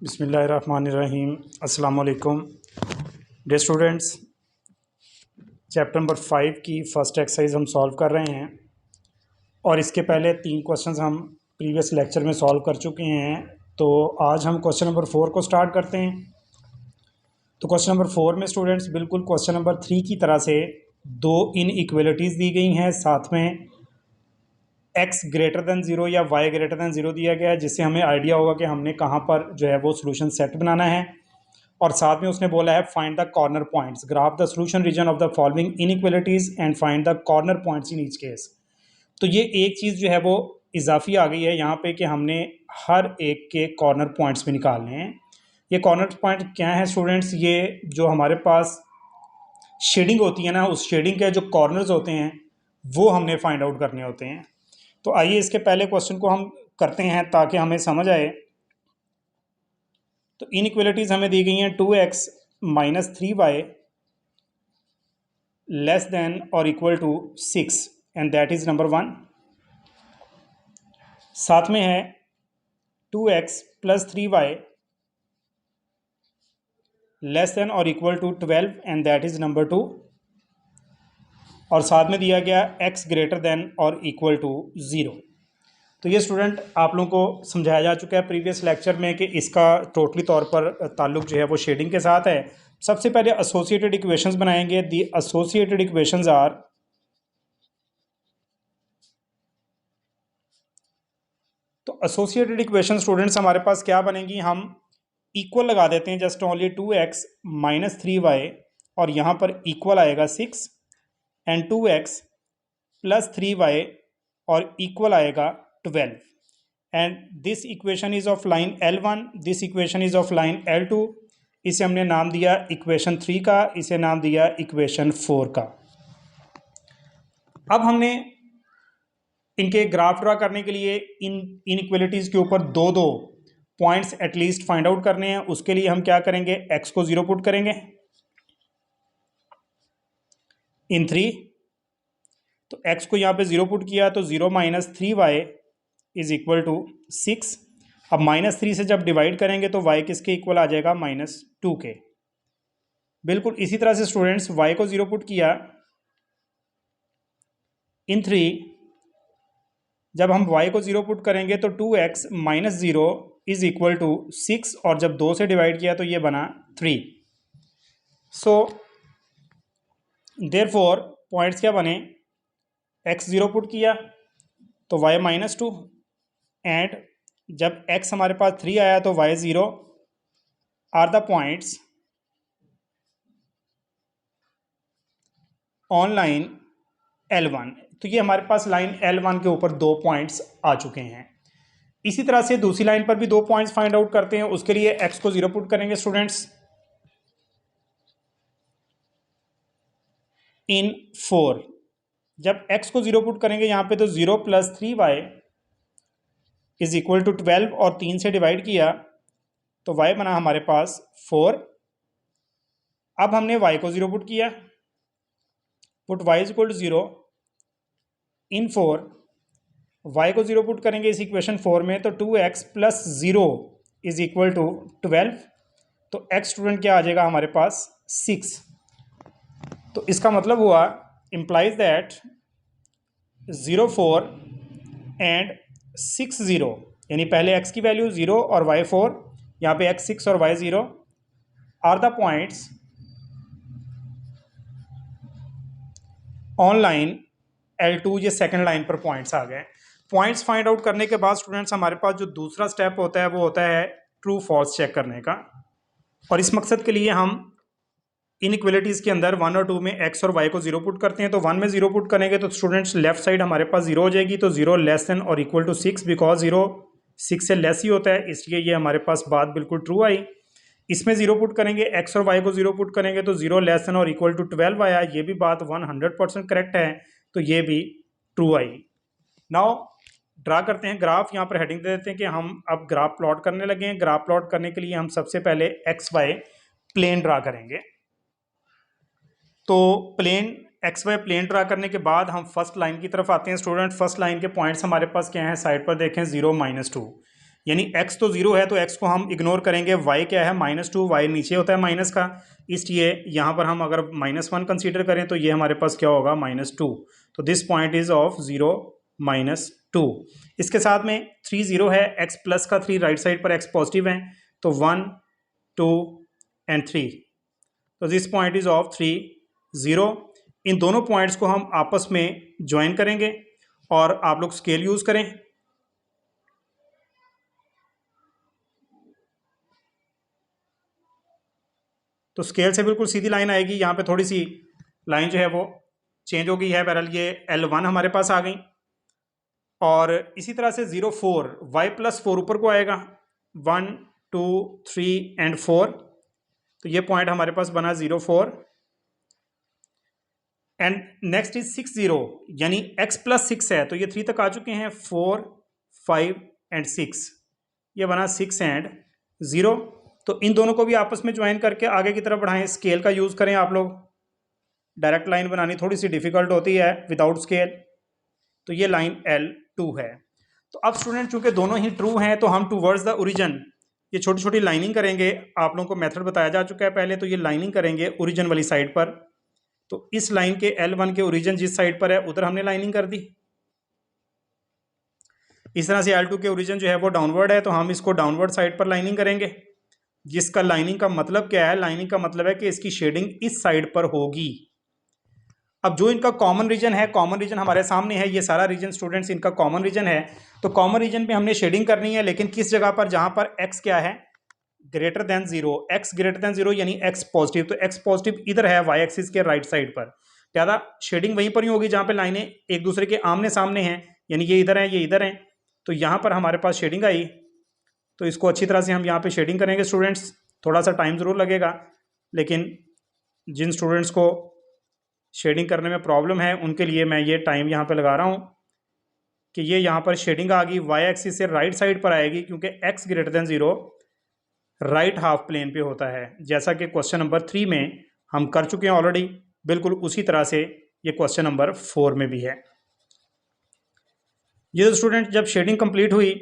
बिस्मिल्लाहिर्रहमानिर्रहीम। अस्सलाम वालेकुम डे स्टूडेंट्स। चैप्टर नंबर 5 की फ़र्स्ट एक्सरसाइज हम सॉल्व कर रहे हैं और इसके पहले 3 क्वेश्चंस हम प्रीवियस लेक्चर में सॉल्व कर चुके हैं। तो आज हम क्वेश्चन नंबर 4 को स्टार्ट करते हैं। तो क्वेश्चन नंबर 4 में स्टूडेंट्स बिल्कुल क्वेश्चन नंबर 3 की तरह से दो इनइक्वालिटीज़ दी गई हैं, साथ में x ग्रेटर दैन ज़ीरो या y ग्रेटर दैन ज़ीरो दिया गया है, जिससे हमें आइडिया होगा कि हमने कहाँ पर जो है वो सोल्यूशन सेट बनाना है। और साथ में उसने बोला है find the corner points, graph the solution region of the following inequalities and find the corner points in each case. तो ये एक चीज़ जो है वो इजाफी आ गई है यहाँ पे कि हमने हर एक के कॉर्नर पॉइंट्स भी निकालने हैं। ये कॉर्नर पॉइंट क्या है स्टूडेंट्स? ये जो हमारे पास शेडिंग होती है ना, उस शेडिंग के जो कॉर्नर्स होते हैं वो हमने फाइंड आउट करने होते हैं। तो आइए इसके पहले क्वेश्चन को हम करते हैं ताकि हमें समझ आए। तो इनइक्वालिटीज हमें दी गई हैं 2x minus 3y less than और equal to 6 and that is number 1। साथ में है 2x plus 3y less than और equal to 12 and that is number 2। और साथ में दिया गया x ग्रेटर देन और इक्वल टू 0। तो ये स्टूडेंट आप लोगों को समझाया जा चुका है प्रीवियस लेक्चर में कि इसका टोटली तौर पर ताल्लुक जो है वो शेडिंग के साथ है। सबसे पहले एसोसिएटेड इक्वेशंस बनाएंगे। दी एसोसिएटेड इक्वेशंस आर, तो एसोसिएटेड इक्वेशन स्टूडेंट्स हमारे पास क्या बनेंगी? हम इक्वल लगा देते हैं, just only 2x minus 3y और यहाँ पर इक्वल आएगा 6 एंड 2x प्लस 3y और इक्वल आएगा 12 and this equation is of line L1, this equation is of line L2। इसे हमने नाम दिया इक्वेशन 3 का, इसे नाम दिया इक्वेशन 4 का। अब हमने इनके ग्राफ ड्रा करने के लिए इन इनइक्वालिटीज के ऊपर दो दो पॉइंट्स एटलीस्ट फाइंड आउट करने हैं। उसके लिए हम क्या करेंगे? x को 0 पुट करेंगे इन 3। तो x को यहाँ पे 0 पुट किया तो 0 minus 3y is equal to 6। अब -3 से जब डिवाइड करेंगे तो y किसके इक्वल आ जाएगा? -2 के। बिल्कुल इसी तरह से स्टूडेंट्स y को 0 पुट किया इन 3। जब हम y को 0 पुट करेंगे तो 2x minus 0 is equal to 6 और जब 2 से डिवाइड किया तो ये बना 3। सो देयरफॉर पॉइंट्स क्या बने? x 0 पुट किया तो y -2 एंड जब x हमारे पास 3 आया तो y 0 are the points on line L1। तो ये हमारे पास लाइन L1 के ऊपर दो पॉइंट्स आ चुके हैं। इसी तरह से दूसरी लाइन पर भी दो पॉइंट्स फाइंड आउट करते हैं। उसके लिए x को 0 पुट करेंगे स्टूडेंट्स इन 4। जब x को 0 पुट करेंगे यहाँ पे तो 0 plus 3y is equal to 12 और 3 से डिवाइड किया तो y बना हमारे पास 4। अब हमने y को 0 पुट किया, put y is equal to 0 in 4। y को 0 पुट करेंगे इस इक्वेशन 4 में तो 2x plus 0 is equal to 12। तो x स्टूडेंट क्या आ जाएगा हमारे पास? 6। तो इसका मतलब हुआ implies that 0 4 एंड 6 0, यानी पहले x की वैल्यू 0 और y 4, यहाँ पे x 6 और y 0 are the points on line L2। ये सेकंड लाइन पर पॉइंट्स आ गए। पॉइंट्स फाइंड आउट करने के बाद स्टूडेंट्स हमारे पास जो दूसरा स्टेप होता है वो होता है ट्रू फॉल्स चेक करने का। और इस मकसद के लिए हम इनइक्वालिटीज़ के अंदर 1 और 2 में x और y को 0 पुट करते हैं। तो 1 में 0 पुट करेंगे तो स्टूडेंट्स लेफ्ट साइड हमारे पास 0 हो जाएगी। तो 0 लेस देन और इक्वल टू 6, बिकॉज 0 6 से लेस ही होता है, इसलिए ये हमारे पास बात बिल्कुल ट्रू आई। इसमें 0 पुट करेंगे, x और y को 0 पुट करेंगे तो 0 लेस देन और इक्वल टू 12 आया। ये भी बात 100% करेक्ट है, तो ये भी ट्रू आई। नाउ ड्रा करते हैं ग्राफ। यहाँ पर हेडिंग दे देते हैं कि हम अब ग्राफ प्लॉट करने लगे हैं। ग्राफ प्लॉट करने के लिए हम सबसे पहले एक्स वाई प्लेन ड्रा करेंगे। तो plane x y plane draw करने के बाद हम फर्स्ट लाइन की तरफ आते हैं स्टूडेंट। फर्स्ट लाइन के पॉइंट्स हमारे पास क्या हैं? साइड पर देखें 0 -2। यानी x तो 0 है तो x को हम इग्नोर करेंगे, y क्या है -2, y नीचे होता है माइनस का, इसलिए यहाँ पर हम अगर -1 कंसीडर करें तो ये हमारे पास क्या होगा -2। तो दिस पॉइंट इज ऑफ 0 -2। इसके साथ में 3 0 है, x प्लस का 3 राइट साइड पर x पॉजिटिव है, तो 1 2 एंड 3, तो दिस पॉइंट इज ऑफ 3 0। इन दोनों पॉइंट्स को हम आपस में ज्वाइन करेंगे और आप लोग स्केल यूज करें। तो स्केल से बिल्कुल सीधी लाइन आएगी, यहाँ पे थोड़ी सी लाइन जो है वो चेंज हो गई है, बहरहाल ये L1 हमारे पास आ गई। और इसी तरह से 0 4 y + 4 ऊपर को आएगा, 1 2 3 एंड 4, तो ये पॉइंट हमारे पास बना 0 4। एंड नेक्स्ट इज 6 0, यानी x + 6 है तो ये 3 तक आ चुके हैं, 4 5 एंड 6, ये बना 6 एंड 0। तो इन दोनों को भी आपस में ज्वाइन करके आगे की तरफ बढ़ाएं, स्केल का यूज करें आप लोग। डायरेक्ट लाइन बनानी थोड़ी सी डिफिकल्ट होती है विदाउट स्केल। तो ये लाइन L2 है। तो अब स्टूडेंट चूंकि दोनों ही ट्रू हैं तो हम टूवर्ड्स द ओरिजिन ये छोटी छोटी लाइनिंग करेंगे। आप लोगों को मेथड बताया जा चुका है पहले, तो ये लाइनिंग करेंगे ओरिजिन वाली साइड पर। तो इस लाइन के L1 के ओरिजिन जिस साइड पर है उधर हमने लाइनिंग कर दी। इस तरह से L2 के ओरिजिन जो है वो डाउनवर्ड है, तो हम इसको डाउनवर्ड साइड पर लाइनिंग करेंगे, जिसका लाइनिंग का मतलब क्या है, लाइनिंग का मतलब है कि इसकी शेडिंग इस साइड पर होगी। अब जो इनका कॉमन रीजन है, कॉमन रीजन हमारे सामने है, ये सारा रीजन स्टूडेंट्स इनका कॉमन रीजन है। तो कॉमन रीजन पे हमने शेडिंग करनी है, लेकिन किस जगह पर, जहां पर x क्या है greater than 0, x greater than 0 यानी x पॉजिटिव, तो x पॉजिटिव इधर है y एक्सिस के राइट साइड पर, ज़्यादा शेडिंग वहीं पर ही होगी जहां पे लाइनें एक दूसरे के आमने सामने हैं, यानी ये इधर है ये इधर है। तो यहाँ पर हमारे पास शेडिंग आई, तो इसको अच्छी तरह से हम यहाँ पे शेडिंग करेंगे स्टूडेंट्स। थोड़ा सा टाइम ज़रूर लगेगा, लेकिन जिन स्टूडेंट्स को शेडिंग करने में प्रॉब्लम है उनके लिए मैं ये टाइम यहाँ पे लगा रहा हूँ कि ये यहाँ पर शेडिंग आ गई, वाई एक्सिस से राइट साइड पर आएगी, क्योंकि x greater than 0 right half plane पे होता है, जैसा कि क्वेश्चन नंबर 3 में हम कर चुके हैं ऑलरेडी। बिल्कुल उसी तरह से ये क्वेश्चन नंबर 4 में भी है। ये स्टूडेंट जब शेडिंग कंप्लीट हुई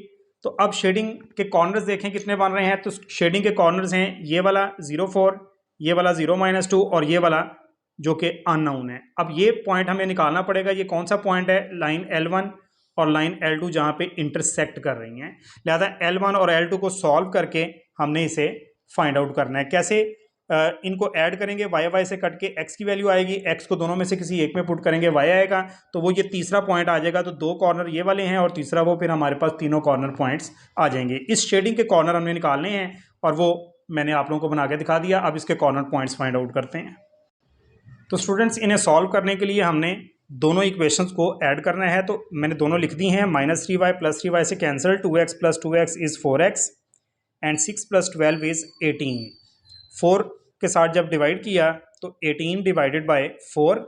तो अब शेडिंग के कॉर्नर्स देखें कितने बन रहे हैं। तो शेडिंग के कॉर्नर्स हैं ये वाला 0 4, ये वाला 0 -2 और ये वाला जो कि अननोन है। अब ये पॉइंट हमें निकालना पड़ेगा, ये कौन सा पॉइंट है, लाइन L1 और लाइन L2 जहाँ पे इंटरसेक्ट कर रही हैं। लिहाजा L1 और L2 को सॉल्व करके हमने इसे फाइंड आउट करना है। कैसे, इनको ऐड करेंगे, y से कट के x की वैल्यू आएगी, x को दोनों में से किसी एक में पुट करेंगे y आएगा, तो वो ये तीसरा पॉइंट आ जाएगा। तो 2 कॉर्नर ये वाले हैं और तीसरा वो, फिर हमारे पास तीनों कॉर्नर पॉइंट्स आ जाएंगे। इस शेडिंग के कॉर्नर हमने निकालने हैं और वो मैंने आप लोगों को बना के दिखा दिया। अब इसके कॉर्नर पॉइंट्स फाइंड आउट करते हैं। तो स्टूडेंट्स इन्हें सॉल्व करने के लिए हमने दोनों इक्वेशंस को ऐड करना है, तो मैंने दोनों लिख दी हैं। -3y + 3y से cancel, 2x + 2x is 4x and 6 + 12 is 18। 4 के साथ जब डिवाइड किया तो 18 divided by 4,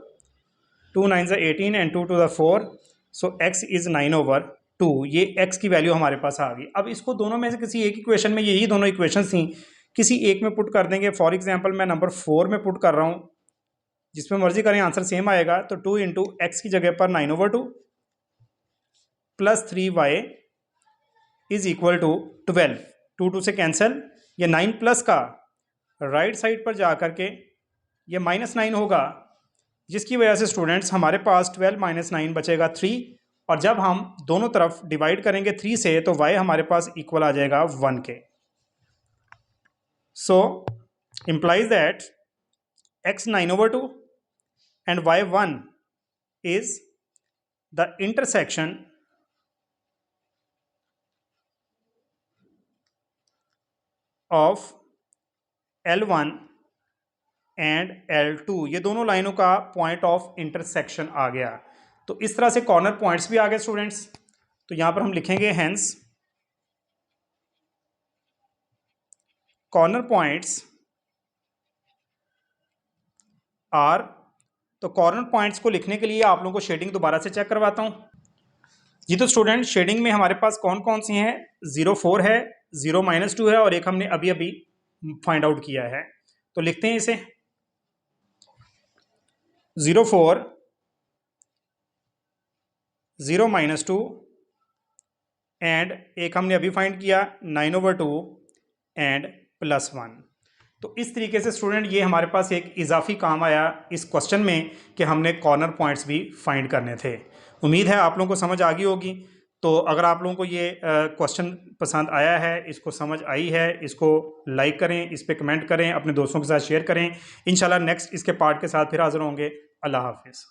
2 9 18 and 2 2 4, so x is 9/2। ये x की वैल्यू हमारे पास आ गई। अब इसको दोनों में से किसी एक इक्वेशन में, यही दोनों इक्वेशन थी, किसी एक में पुट कर देंगे। फॉर एग्जाम्पल मैं नंबर 4 में पुट कर रहा हूँ, जिसमें मर्जी करें आंसर सेम आएगा। तो 2 × x की जगह पर 9/2 + 3y इज इक्वल टू 12। 2 2 से कैंसिल, ये 9 प्लस का राइट साइड पर जा करके ये -9 होगा, जिसकी वजह से स्टूडेंट्स हमारे पास 12 - 9 बचेगा 3। और जब हम दोनों तरफ डिवाइड करेंगे 3 से तो y हमारे पास इक्वल आ जाएगा 1 के। सो implies that x 9/2 and y 1 is the intersection of L1 and L2, ये दोनों लाइनों का पॉइंट ऑफ इंटरसेक्शन आ गया। तो इस तरह से कॉर्नर पॉइंट्स भी आ गए स्टूडेंट्स। तो यहां पर हम लिखेंगे हेंस कॉर्नर पॉइंट्स आर। तो कॉर्नर पॉइंट्स को लिखने के लिए आप लोगों को शेडिंग दोबारा से चेक करवाता हूं जी। तो स्टूडेंट शेडिंग में हमारे पास कौन कौन सी हैं, 0 4 है, 0 -2 है और एक हमने अभी अभी फाइंड आउट किया है। तो लिखते हैं इसे 0 4, 0 -2 एंड एक हमने अभी फाइंड किया 9/2 एंड +1। तो इस तरीके से स्टूडेंट ये हमारे पास एक इजाफी काम आया इस क्वेश्चन में कि हमने कॉर्नर पॉइंट्स भी फाइंड करने थे। उम्मीद है आप लोगों को समझ आ गई होगी। तो अगर आप लोगों को ये क्वेश्चन पसंद आया है, इसको समझ आई है, इसको लाइक करें, इस पर कमेंट करें, अपने दोस्तों के साथ शेयर करें। इंशाल्लाह नेक्स्ट इसके पार्ट के साथ फिर हाजिर होंगे। अल्लाह हाफिज़।